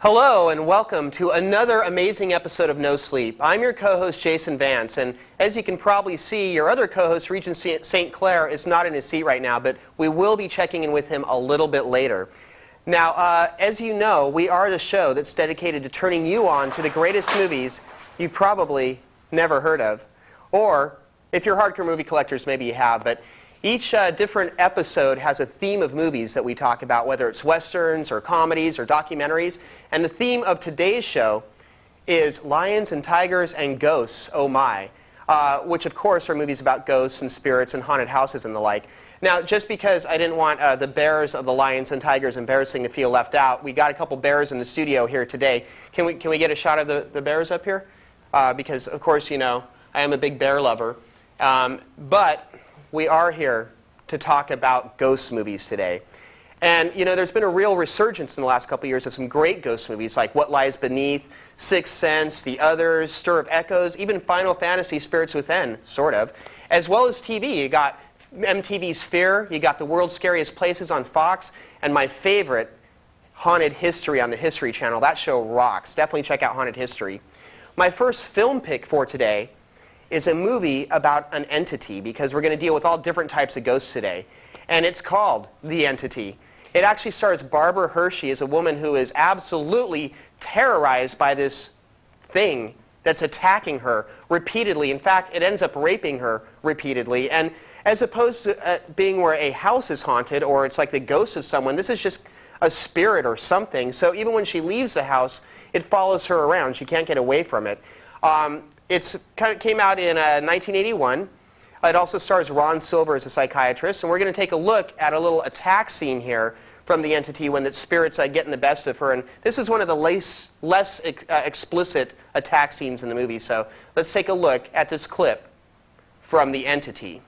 Hello and welcome to another amazing episode of No Sleep. I'm your co-host Jason Vance, and as you can probably see, your other co-host Regent St. Clair is not in his seat right now, but we will be checking in with him a little bit later. Now, as you know, we are the show that's dedicated to turning you on to the greatest movies you've probably never heard of. Or, if you're hardcore movie collectors, maybe you have, but each different episode has a theme of movies that we talk about, whether it's westerns or comedies or documentaries. And the theme of today's show is Lions and Tigers and Ghosts, oh my, which of course are movies about ghosts and spirits and haunted houses and the like. Now, just because I didn't want the bears of the Lions and Tigers embarrassing to feel left out, we got a couple bears in the studio here today. Can we get a shot of the bears up here? Because, of course, you know, I am a big bear lover. But we are here to talk about ghost movies today. And, you know, there's been a real resurgence in the last couple of years of some great ghost movies like What Lies Beneath, Sixth Sense, The Others, Stir of Echoes, even Final Fantasy Spirits Within, sort of. As well as TV. You got MTV's Fear, you got The World's Scariest Places on Fox, and my favorite, Haunted History on the History Channel. That show rocks. Definitely check out Haunted History. My first film pick for today is a movie about an entity, because we're going to deal with all different types of ghosts today. And it's called The Entity. It actually stars Barbara Hershey as a woman who is absolutely terrorized by this thing that's attacking her repeatedly. In fact, it ends up raping her repeatedly. And as opposed to being where a house is haunted, or it's like the ghost of someone, this is just a spirit or something. So even when she leaves the house, it follows her around. She can't get away from it. It came out in 1981. It also stars Ron Silver as a psychiatrist. And we're going to take a look at a little attack scene here from The Entity when the spirits getting the best of her. And this is one of the less explicit attack scenes in the movie. So let's take a look at this clip from The Entity.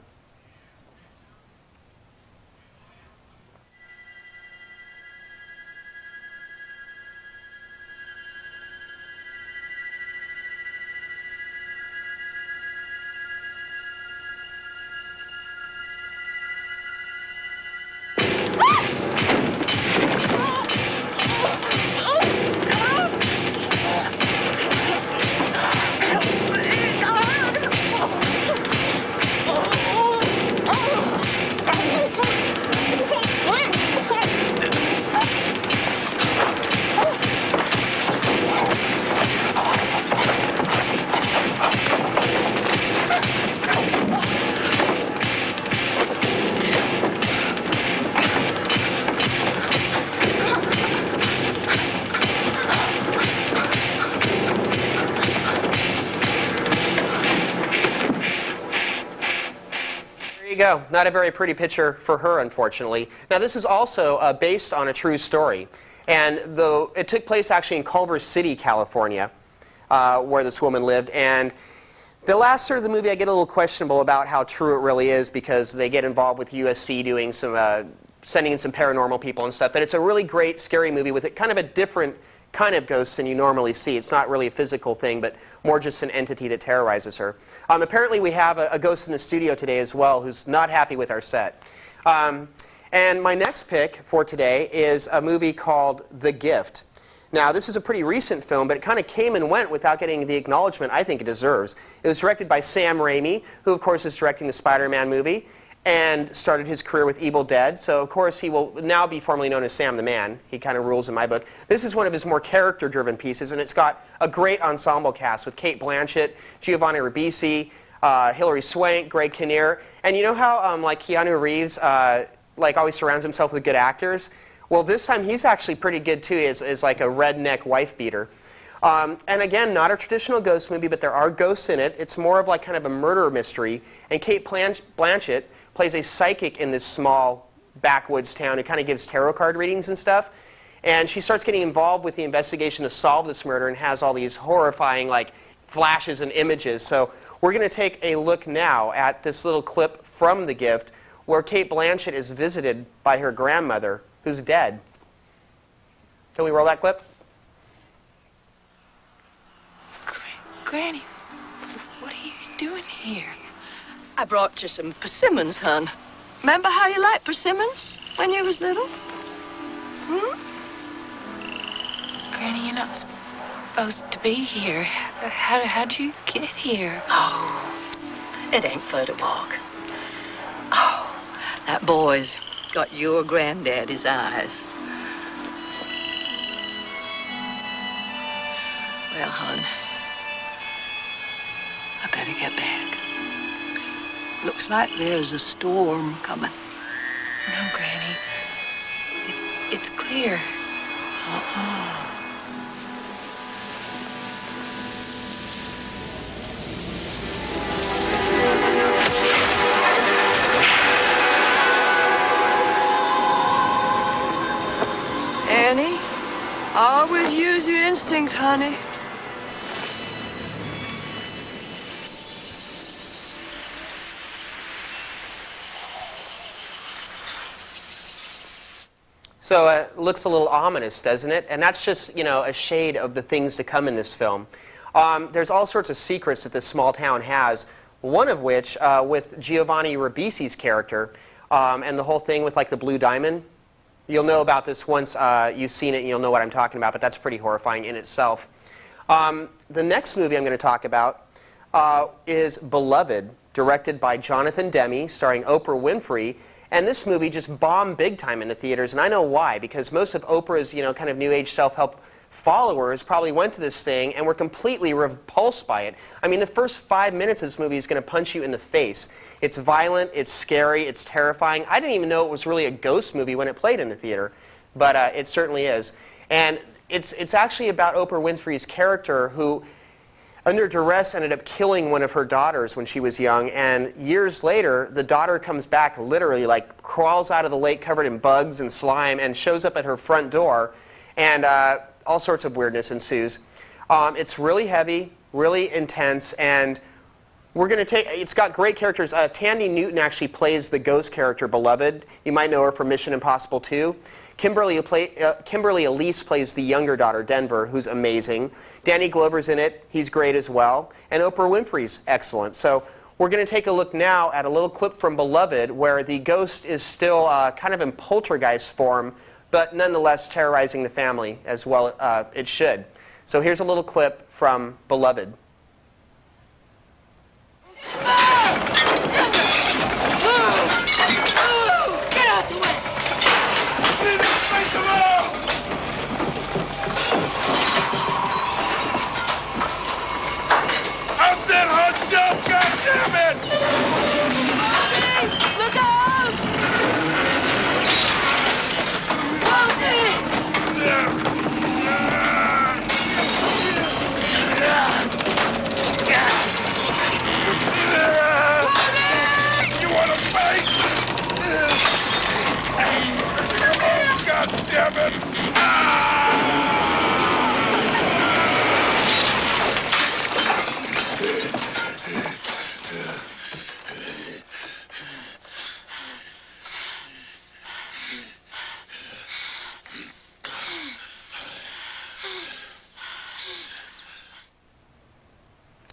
Go. Not a very pretty picture for her, unfortunately. Now, this is also based on a true story. And though it took place actually in Culver City, California, where this woman lived. And the last third of the movie, I get a little questionable about how true it really is, because they get involved with USC doing some, sending in some paranormal people and stuff. But it's a really great, scary movie with kind of a different kind of ghosts than you normally see. It's not really a physical thing, but more just an entity that terrorizes her. Apparently we have a ghost in the studio today as well who's not happy with our set. And my next pick for today is a movie called The Gift. Now, this is a pretty recent film, but it kind of came and went without getting the acknowledgement I think it deserves. It was directed by Sam Raimi, who of course is directing the Spider-Man movie, and started his career with Evil Dead. So, of course, he will now be formerly known as Sam the Man. He kind of rules in my book. This is one of his more character-driven pieces, and it's got a great ensemble cast with Cate Blanchett, Giovanni Ribisi, Hilary Swank, Greg Kinnear. And you know how, like, Keanu Reeves, like, always surrounds himself with good actors? Well, this time he's actually pretty good, too, as like a redneck wife-beater. And again, not a traditional ghost movie, but there are ghosts in it. It's more of like kind of a murder mystery. And Cate Blanchett plays a psychic in this small backwoods town who kind of gives tarot card readings and stuff. And she starts getting involved with the investigation to solve this murder and has all these horrifying like flashes and images. So we're going to take a look now at this little clip from The Gift where Cate Blanchett is visited by her grandmother who's dead. Can we roll that clip? Granny, what are you doing here? I brought you some persimmons, hon. Remember how you liked persimmons when you was little? Hmm? Granny, you're not supposed to be here. How'd you get here? Oh, it ain't fur to walk. Oh, that boy's got your granddaddy's eyes. Well, hon, I better get back. Looks like there's a storm coming. No, Granny. It's clear. Annie, always use your instinct, honey. So it looks a little ominous, doesn't it? And that's just, a shade of the things to come in this film. There's all sorts of secrets that this small town has, one of which with Giovanni Ribisi's character and the whole thing with like the blue diamond. You'll know about this once you've seen it and you'll know what I'm talking about, but that's pretty horrifying in itself. The next movie I'm going to talk about is Beloved, directed by Jonathan Demme, starring Oprah Winfrey. And this movie just bombed big time in the theaters, and I know why, because most of Oprah's, kind of new age self-help followers probably went to this thing and were completely repulsed by it. I mean, the first 5 minutes of this movie is going to punch you in the face. It's violent, it's scary, it's terrifying. I didn't even know it was really a ghost movie when it played in the theater, but it certainly is. And it's actually about Oprah Winfrey's character who, under duress, ended up killing one of her daughters when she was young, and years later, the daughter comes back literally, like crawls out of the lake covered in bugs and slime and shows up at her front door, and all sorts of weirdness ensues. It's really heavy, really intense, and it's got great characters. Tandy Newton actually plays the ghost character, Beloved. You might know her from Mission Impossible 2. Kimberly Elise plays the younger daughter, Denver, who's amazing. Danny Glover's in it. He's great as well. And Oprah Winfrey's excellent. So we're going to take a look now at a little clip from Beloved where the ghost is still kind of in poltergeist form, but nonetheless terrorizing the family as well it should. So here's a little clip from Beloved. Get out the way! I said hush up, goddammit! Look out! You want a fight? Goddammit!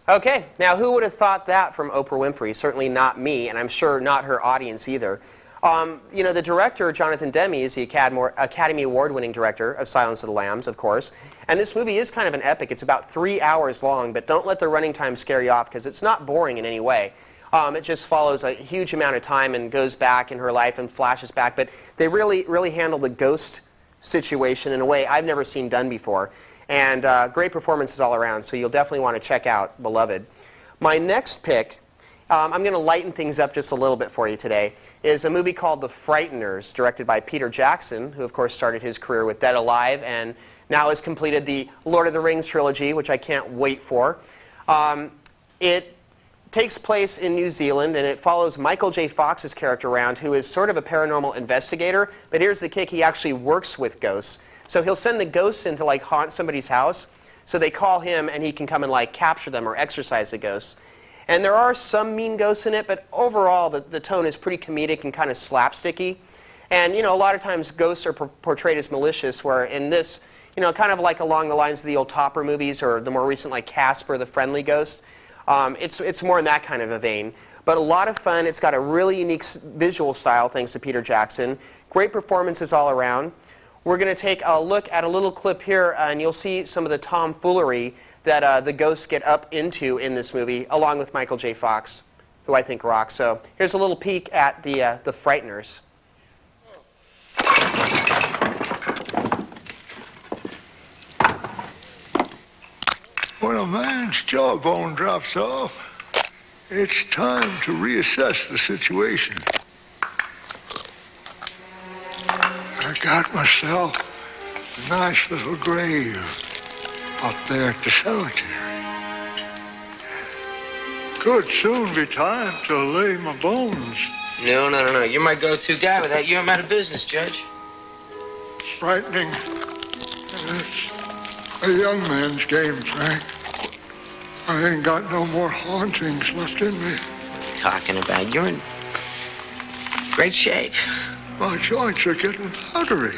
Okay, now who would have thought that from Oprah Winfrey? Certainly not me, and I'm sure not her audience either. The director, Jonathan Demme, is the Academy Award-winning director of Silence of the Lambs, of course. And this movie is kind of an epic. It's about 3 hours long, but don't let the running time scare you off because it's not boring in any way. It just follows a huge amount of time and goes back in her life and flashes back. But they really handle the ghost situation in a way I've never seen done before. And great performances all around, so you'll definitely want to check out Beloved. My next pick, I'm going to lighten things up just a little bit for you today, is a movie called The Frighteners, directed by Peter Jackson, who of course started his career with Dead Alive and now has completed the Lord of the Rings trilogy, which I can't wait for. It takes place in New Zealand, and it follows Michael J. Fox's character around, who is sort of a paranormal investigator, but here's the kick, he actually works with ghosts. So he'll send the ghosts in to like haunt somebody's house, so they call him and he can come and like capture them or exorcise the ghosts. And there are some mean ghosts in it, but overall the tone is pretty comedic and kind of slapsticky. And a lot of times ghosts are portrayed as malicious, where in this, kind of like along the lines of the old Topper movies or the more recent like Casper, the Friendly Ghost. It's more in that kind of a vein. But a lot of fun. It's got a really unique visual style thanks to Peter Jackson. Great performances all around. we're going to take a look at a little clip here, and you'll see some of the tomfoolery that the ghosts get up into in this movie, along with Michael J. Fox, who I think rocks. So here's a little peek at the Frighteners. When a man's jawbone drops off, it's time to reassess the situation. I got myself a nice little grave up there at the cemetery. Could soon be time to lay my bones. No. You're my go-to guy. Without you, I'm out of business, Judge. It's frightening. It's a young man's game, Frank. I ain't got no more hauntings left in me. What are you talking about? You're in great shape. My joints are getting powdery.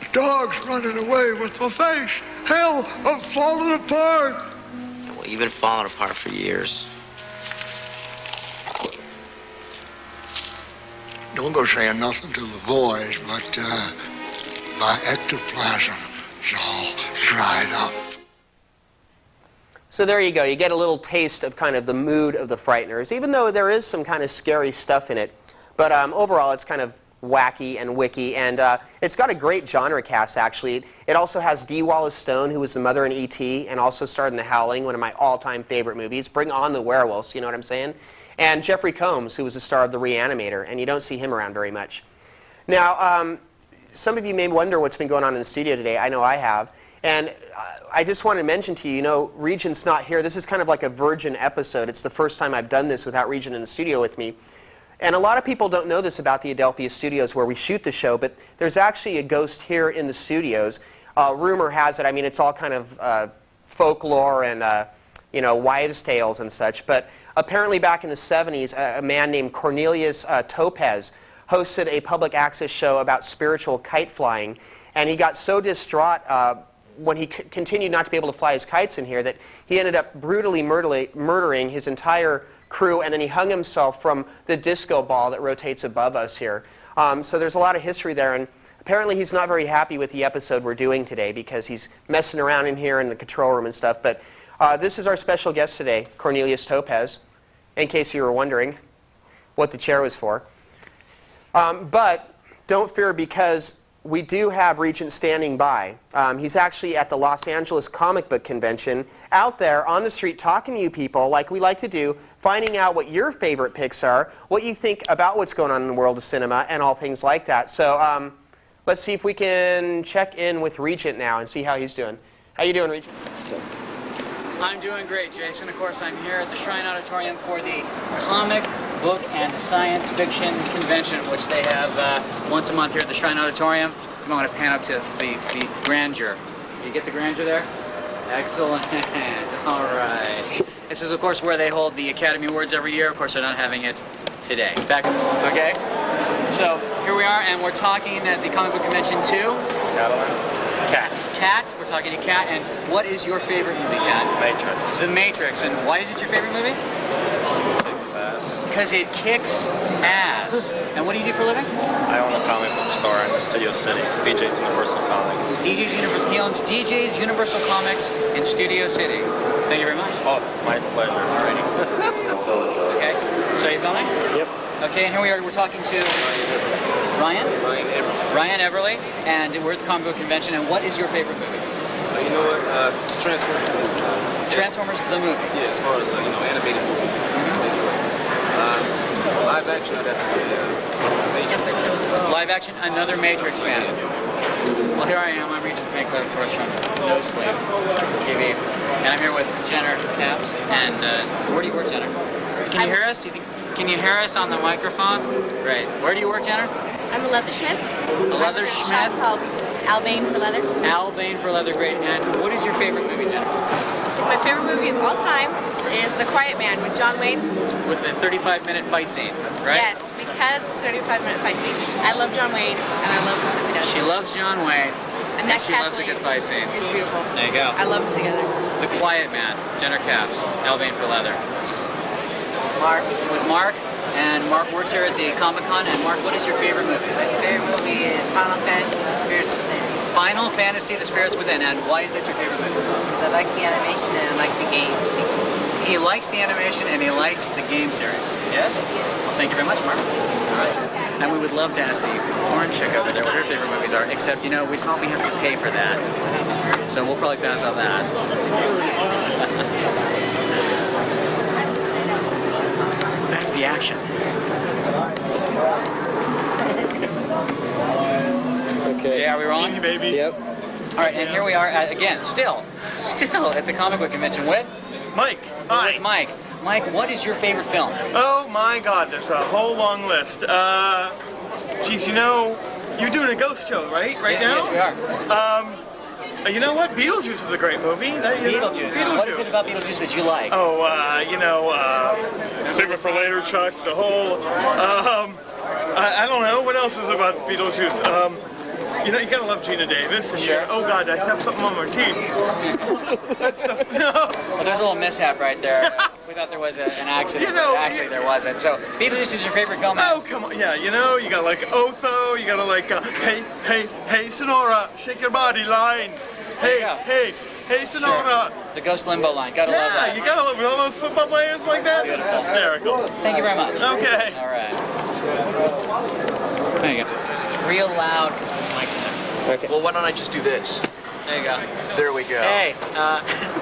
The dog's running away with my face. Hell, I'm falling apart. Well, you've been falling apart for years. Don't go saying nothing to the boys, but my ectoplasm is all dried up. So there you go. You get a little taste of kind of the mood of the Frighteners, even though there is some kind of scary stuff in it. But overall, it's kind of wacky and wicky, and it's got a great genre cast, actually. It also has Dee Wallace-Stone, who was the mother in E.T., and also starred in The Howling, one of my all-time favorite movies. Bring on the werewolves, you know what I'm saying? And Jeffrey Combs, who was the star of The Reanimator, and you don't see him around very much. Now, some of you may wonder what's been going on in the studio today. I know I have. And I just want to mention to you, you know, Regent's not here. This is kind of like a virgin episode. It's the first time I've done this without Regent in the studio with me. And a lot of people don't know this about the Adelphia Studios where we shoot the show, but there's actually a ghost here in the studios. Rumor has it, I mean, it's all kind of folklore and, you know, wives' tales and such. But apparently back in the 70s, a man named Cornelius Topez hosted a public access show about spiritual kite flying. And he got so distraught when he continued not to be able to fly his kites in here that he ended up brutally murdering his entire crew, and then he hung himself from the disco ball that rotates above us here. So there's a lot of history there, and apparently he's not very happy with the episode we're doing today because he's messing around in here in the control room and stuff. But this is our special guest today, Cornelius Topez, in case you were wondering what the chair was for. But don't fear, because we do have Regent standing by. He's actually at the Los Angeles Comic Book Convention, out there on the street talking to you people like we like to do, finding out what your favorite picks are, what you think about what's going on in the world of cinema, and all things like that. So let's see if we can check in with Regent now and see how he's doing. How you doing, Regent? I'm doing great, Jason. Of course, I'm here at the Shrine Auditorium for the Comic Book and Science Fiction Convention, which they have once a month here at the Shrine Auditorium. I'm going to pan up to the grandeur. You get the grandeur there? Excellent. All right. This is, of course, where they hold the Academy Awards every year. Of course, they're not having it today. Back, okay? So here we are, and we're talking at the Comic Book Convention too. Cat. Cat. We're talking to Cat. And what is your favorite movie, Cat? Matrix. The Matrix. And why is it your favorite movie? Kicks ass. Because it kicks ass. And what do you do for a living? I own a comic book store in Studio City, DJ's Universal Comics. He owns DJ's Universal Comics in Studio City. Thank you very much. Oh, my pleasure. Alrighty. Okay. So you filming? Yep. Okay, and here we are. We're talking to Ryan? Ryan Everly. Ryan Everly, and we're at the Comic Book Convention. And what is your favorite movie? You know what? Transformers the movie. Transformers the movie. Yeah, as far as you know, animated movies. Live action, I'd have to say Matrix. Live action, another Matrix fan. Well, here I am. I'm Regent St. Clair, of course, from No Sleep TV, and I'm here with Jenner Caps. And where do you work, Jenner? Can you hear us? Can you hear us on the microphone? Great. Where do you work, Jenner? I'm a leathersmith. A leathersmith? Called Albane for Leather. Albane for Leather, great. And what is your favorite movie, Jenner? My favorite movie of all time is The Quiet Man with John Wayne. With the 35-minute fight scene, right? Yes, because 35-minute fight scene. I love John Wayne, and I love the stuff he does. She loves John Wayne, and she loves a good fight scene. It's beautiful. There you go. I love them together. The Quiet Man, Jenner Caps, Albane for Leather. Mark. With Mark, and Mark works here at the Comic-Con. And Mark, what is your favorite movie? My favorite movie is Final Fantasy: The Spirit of the Flame. Final Fantasy: The Spirits Within. And why is that your favorite movie? Because I like the animation and I like the games. He likes the animation and he likes the game series. Yes? Well, thank you very much, Mark. All right. And we would love to ask the orange chick over there what her favorite movies are, except, you know, we probably have to pay for that. So we'll probably pass on that. Back to the action. Okay. Yeah, are we rolling? Baby. Yep. All right, and here we are, again, still at the comic book convention with Mike. Hi. Mike. Mike, what is your favorite film? Oh my God, there's a whole long list. Geez, you know, you're doing a ghost show, right? Right now? Yes, we are. You know what? Beetlejuice is a great movie. Beetlejuice. What is it about Beetlejuice that you like? Oh, save it for later, Chuck. The whole, I don't know. What else is about Beetlejuice? You know, you gotta love Gina Davis. And Sure. oh God, I have something on my teeth. That's stuff. No. Well, there's a little mishap right there. We thought there was an accident, You know, but actually there wasn't. So, Beetlejuice is your favorite film? Oh, come on. Yeah, you know, you got like Otho, you got like, hey, Sonora, shake your body line. There you go. Hey, Sonora. Sure. The Ghost Limbo line. Gotta love Yeah, that. you gotta love all those football players like that. Beautiful. It's hysterical. Thank you very much. Okay. All right. There you go. Real loud. Okay. Well, why don't I just do this? There you go. There we go. Hey.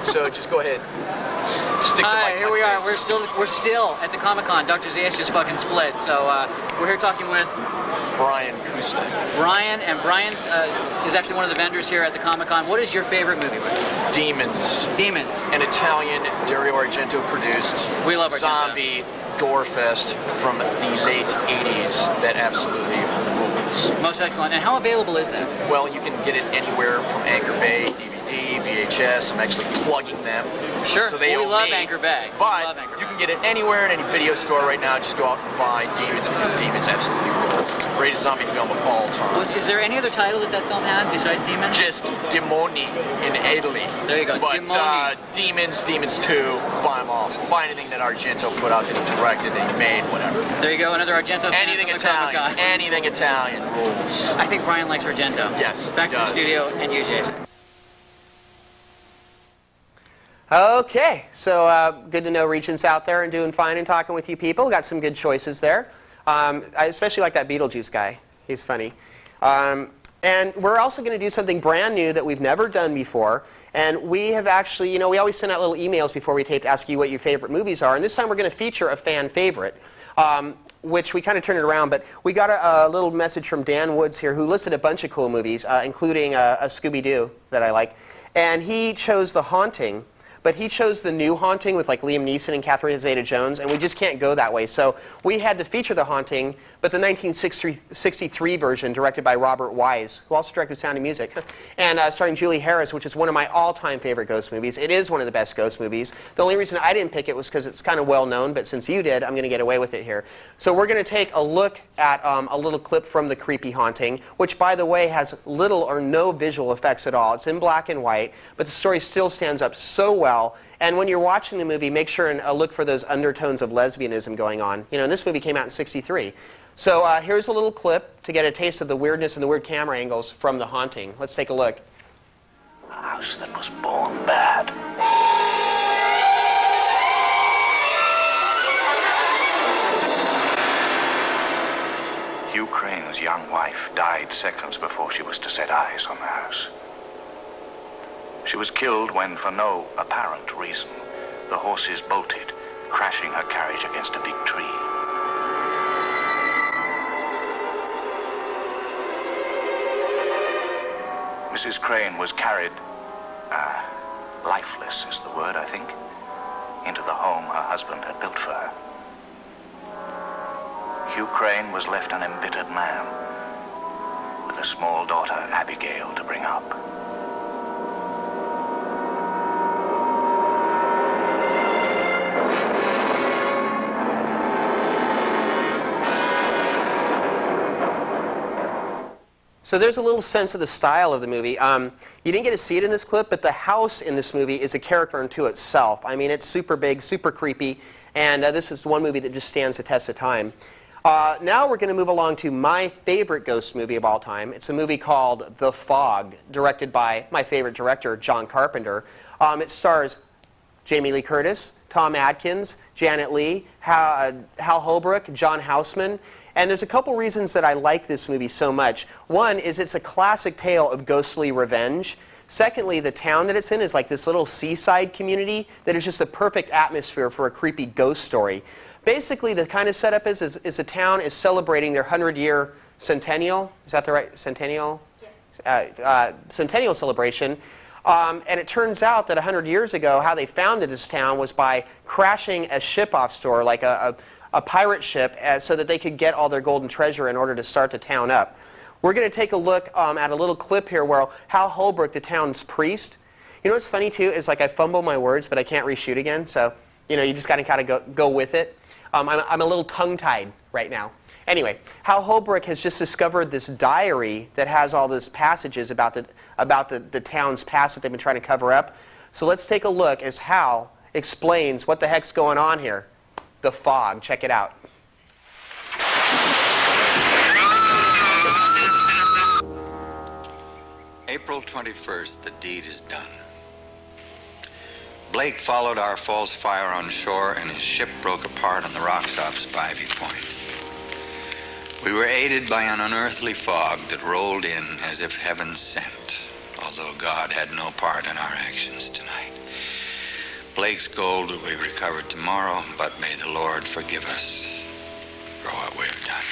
So just go ahead. Stick the Hi, mic in here my we are. face. We're still at the Comic-Con. Dr. Zayas just fucking split. So we're here talking with Brian Kustek. Brian, and Brian's is actually one of the vendors here at the Comic-Con. What is your favorite movie? Demons. Demons. An Italian Dario Argento produced We love Argento. zombie gore fest from the late 80s that absolutely rules. Most excellent. And how available is that? Well, you can get it anywhere from Anchor Bay, DVD, VHS. I'm actually plugging them. Sure. So they we owe love me. Anchor Bay. But you can get it anywhere in any video store right now. Just go off and buy Demons because Demons absolutely rules. It's the greatest zombie film of all time. Is there any other title that film had besides Demons? Just Demoni in Italy. There you go. But Demoni. Demons, Demons 2, buy them all. Buy anything that Argento put out, that he directed, that he made, whatever. There you go. Another Argento. Anything Italian. Anything Italian rules. I think Brian likes Argento. Yes. Back to the studio and you, Jason. Okay, so good to know Regent's out there and doing fine and talking with you people. Got some good choices there. I especially like that Beetlejuice guy. He's funny. And we're also going to do something brand new that we've never done before. And we have actually, you know, we always send out little emails before we tape to ask you what your favorite movies are. And this time we're going to feature a fan favorite, which we kind of turned it around. But we got a little message from Dan Woods here, who listed a bunch of cool movies, including a Scooby-Doo that I like. And he chose The Haunting. But he chose the new Haunting with like Liam Neeson and Catherine Zeta-Jones, and we just can't go that way. So we had to feature The Haunting, but the 1963 version directed by Robert Wise, who also directed Sound of Music, and starring Julie Harris, which is one of my all-time favorite ghost movies. It is one of the best ghost movies. The only reason I didn't pick it was because it's kind of well-known, but since you did, I'm going to get away with it here. So we're going to take a look at a little clip from the creepy Haunting, which, by the way, has little or no visual effects at all. It's in black and white, but the story still stands up so well. And when you're watching the movie, make sure and look for those undertones of lesbianism going on. You know, and this movie came out in '63. So here's a little clip to get a taste of the weirdness and the weird camera angles from The Haunting. Let's take a look. A house that was born bad. Hugh Crane's young wife died seconds before she was to set eyes on the house. She was killed when, for no apparent reason, the horses bolted, crashing her carriage against a big tree. Mrs. Crane was carried, lifeless is the word, I think, into the home her husband had built for her. Hugh Crane was left an embittered man, with a small daughter, Abigail, to bring up. So there's a little sense of the style of the movie. You didn't get to see it in this clip, but the house in this movie is a character unto itself. I mean, it's super big, super creepy, and this is one movie that just stands the test of time. Now we're going to move along to my favorite ghost movie of all time. It's a movie called The Fog, directed by my favorite director, John Carpenter. It stars Jamie Lee Curtis, Tom Atkins, Janet Leigh, Hal Holbrook, John Houseman. And there's a couple reasons that I like this movie so much. One is it's a classic tale of ghostly revenge. Secondly, the town that it's in is like this little seaside community that is just a perfect atmosphere for a creepy ghost story. Basically, the kind of setup is the town is celebrating their 100-year centennial. Is that the right centennial? Yeah. Centennial celebration. And it turns out that 100 years ago, how they founded this town was by crashing a ship-off store, like a pirate ship, so that they could get all their golden treasure in order to start the town up. We're going to take a look at a little clip here where Hal Holbrook, the town's priest. You know what's funny, too, is like I fumble my words, but I can't reshoot again. So, you just got to kind of go with it. I'm a little tongue-tied right now. Anyway, Hal Holbrook has just discovered this diary that has all these passages about the town's past that they've been trying to cover up. So let's take a look as Hal explains what the heck's going on here. The Fog. Check it out. April 21st, the deed is done. Blake followed our false fire on shore, and his ship broke apart on the rocks off Spivey Point. We were aided by an unearthly fog that rolled in as if heaven sent, although God had no part in our actions tonight. Blake's gold will be recovered tomorrow, but may the Lord forgive us for what we've done.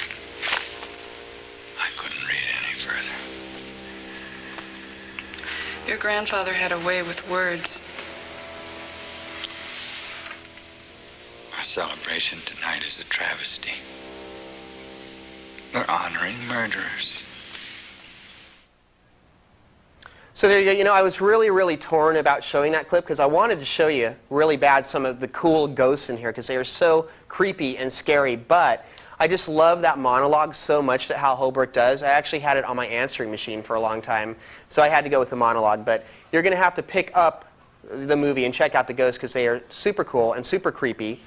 I couldn't read any further. Your grandfather had a way with words. Our celebration tonight is a travesty. We're honoring murderers. So there you go. I was really, really torn about showing that clip because I wanted to show you really bad some of the cool ghosts in here because they are so creepy and scary. But I just love that monologue so much that Hal Holbrook does. I actually had it on my answering machine for a long time, so I had to go with the monologue. But you're going to have to pick up the movie and check out the ghosts because they are super cool and super creepy.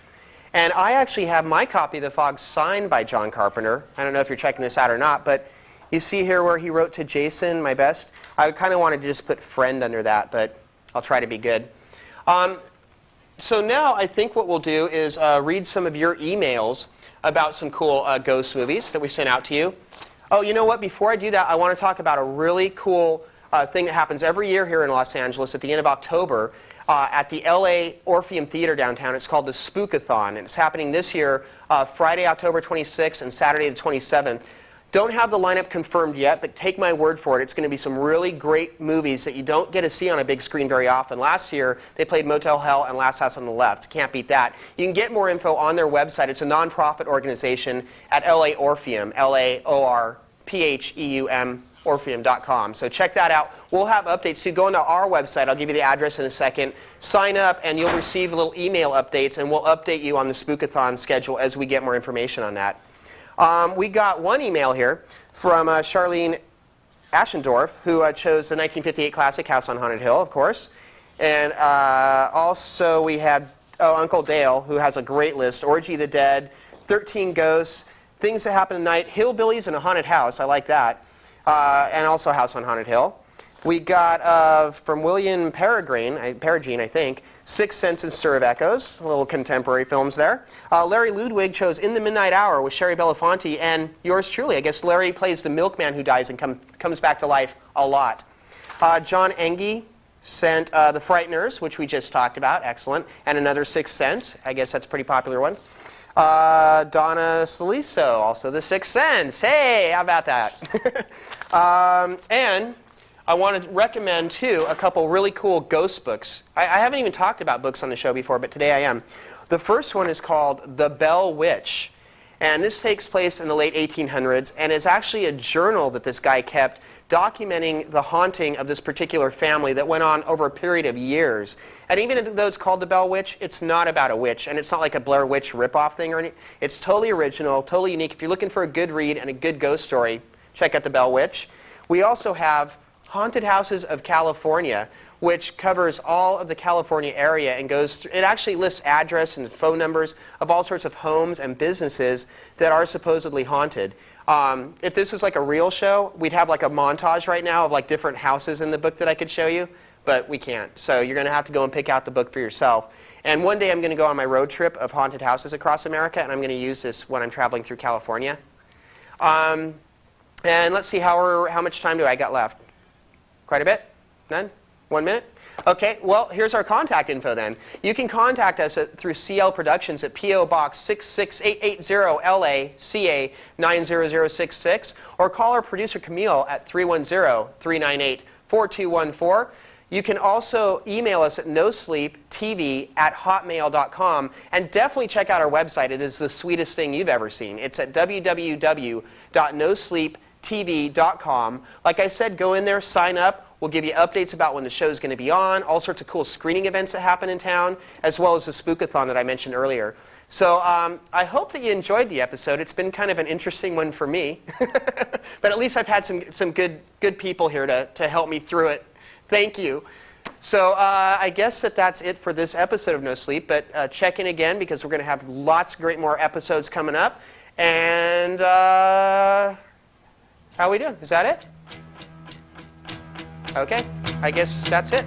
And I actually have my copy of The Fog signed by John Carpenter. I don't know if you're checking this out or not, but you see here where he wrote to Jason, my best. I kind of wanted to just put friend under that, but I'll try to be good. So now I think what we'll do is read some of your emails about some cool ghost movies that we sent out to you. Oh, you know what? Before I do that, I want to talk about a really cool thing that happens every year here in Los Angeles at the end of October at the LA Orpheum Theater downtown. It's called the Spookathon, and it's happening this year, Friday, October 26th and Saturday the 27th. Don't have the lineup confirmed yet, but take my word for it. It's going to be some really great movies that you don't get to see on a big screen very often. Last year, they played Motel Hell and Last House on the Left. Can't beat that. You can get more info on their website. It's a nonprofit organization at LA Orpheum, LAORPHEUM, Orpheum.com. So check that out. We'll have updates too. Go onto our website. I'll give you the address in a second. Sign up, and you'll receive little email updates, and we'll update you on the Spookathon schedule as we get more information on that. We got one email here from Charlene Aschendorf, who chose the 1958 classic House on Haunted Hill, of course. And also we had Uncle Dale, who has a great list. Orgy of the Dead, 13 Ghosts, Things That Happen at Night, Hillbillies and a Haunted House. I like that. And also House on Haunted Hill. We got from William Peregrine, I think, Sixth Sense and Stir of Echoes, little contemporary films there. Larry Ludwig chose In the Midnight Hour with Sherry Belafonte, and yours truly. I guess Larry plays the milkman who dies and comes back to life a lot. John Engie sent The Frighteners, which we just talked about, excellent, and another Sixth Sense. I guess that's a pretty popular one. Donna Saliso, also The Sixth Sense. Hey, how about that? And I want to recommend, too, a couple really cool ghost books. I haven't even talked about books on the show before, but today I am. The first one is called The Bell Witch. And this takes place in the late 1800s, and is actually a journal that this guy kept documenting the haunting of this particular family that went on over a period of years. And even though it's called The Bell Witch, it's not about a witch, and it's not like a Blair Witch ripoff thing or anything. It's totally original, totally unique. If you're looking for a good read and a good ghost story, check out The Bell Witch. We also have Haunted Houses of California, which covers all of the California area and goes through, it actually lists address and phone numbers of all sorts of homes and businesses that are supposedly haunted. If this was like a real show, we'd have like a montage right now of like different houses in the book that I could show you, but we can't. So you're going to have to go and pick out the book for yourself. And one day I'm going to go on my road trip of haunted houses across America, and I'm going to use this when I'm traveling through California. And let's see, how much time do I got left? Quite a bit? None? 1 minute? Okay, well, here's our contact info then. You can contact us through CL Productions at P.O. Box 66880 LA, CA 90066, or call our producer Camille at 310-398-4214. You can also email us at nosleeptv@hotmail.com, and definitely check out our website. It is the sweetest thing you've ever seen. It's at www.nosleeptv.com. Like I said, go in there, sign up. We'll give you updates about when the show is going to be on, all sorts of cool screening events that happen in town, as well as the Spookathon that I mentioned earlier. So I hope that you enjoyed the episode. It's been kind of an interesting one for me. But at least I've had some good people here to help me through it. Thank you. So I guess that's it for this episode of No Sleep. But check in again, because we're going to have lots of great more episodes coming up. And how are we doing? Is that it? Okay, I guess that's it.